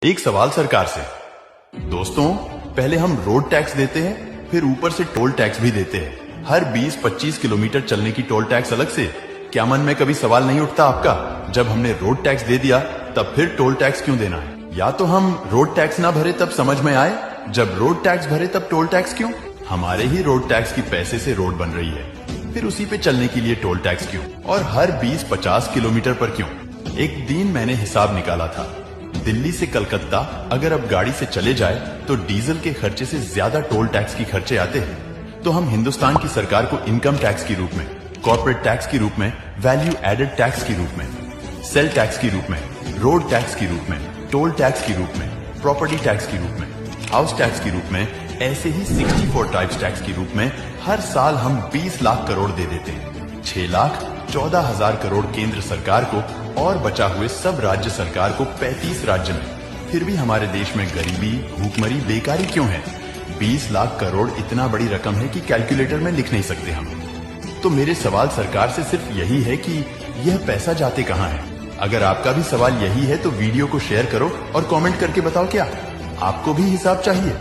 एक सवाल सरकार से। दोस्तों, पहले हम रोड टैक्स देते हैं, फिर ऊपर से टोल टैक्स भी देते हैं। हर 20-25 किलोमीटर चलने की टोल टैक्स अलग से। क्या मन में कभी सवाल नहीं उठता आपका, जब हमने रोड टैक्स दे दिया तब फिर टोल टैक्स क्यों देना है? या तो हम रोड टैक्स ना भरे तब समझ में आए, जब रोड टैक्स भरे तब टोल टैक्स क्यों? हमारे ही रोड टैक्स की पैसे से रोड बन रही है, फिर उसी पे चलने के लिए टोल टैक्स क्यों? और हर 20-50 किलोमीटर पर क्यों? एक दिन मैंने हिसाब निकाला था, दिल्ली से कलकत्ता अगर अब गाड़ी से चले जाए तो डीजल के खर्चे से ज्यादा टोल टैक्स की खर्चे आते हैं। तो हम हिंदुस्तान की सरकार को इनकम टैक्स के रूप में, कॉर्पोरेट टैक्स के रूप में, वैल्यू एडेड टैक्स के रूप में, सेल टैक्स के रूप में, रोड टैक्स के रूप में, टोल टैक्स के रूप में, प्रॉपर्टी टैक्स के रूप में, हाउस टैक्स के रूप में, ऐसे ही 64 टाइप्स टैक्स के रूप में हर साल हम 20 लाख करोड़ दे देते हैं। 6,14,000 करोड़ केंद्र सरकार को और बचा हुए सब राज्य सरकार को 35 राज्य में। फिर भी हमारे देश में गरीबी, भूखमरी, बेकारी क्यों है? 20 लाख करोड़ इतना बड़ी रकम है कि कैलकुलेटर में लिख नहीं सकते हम। तो मेरे सवाल सरकार से सिर्फ यही है कि यह पैसा जाते कहां है? अगर आपका भी सवाल यही है तो वीडियो को शेयर करो और कमेंट करके बताओ, क्या आपको भी हिसाब चाहिए?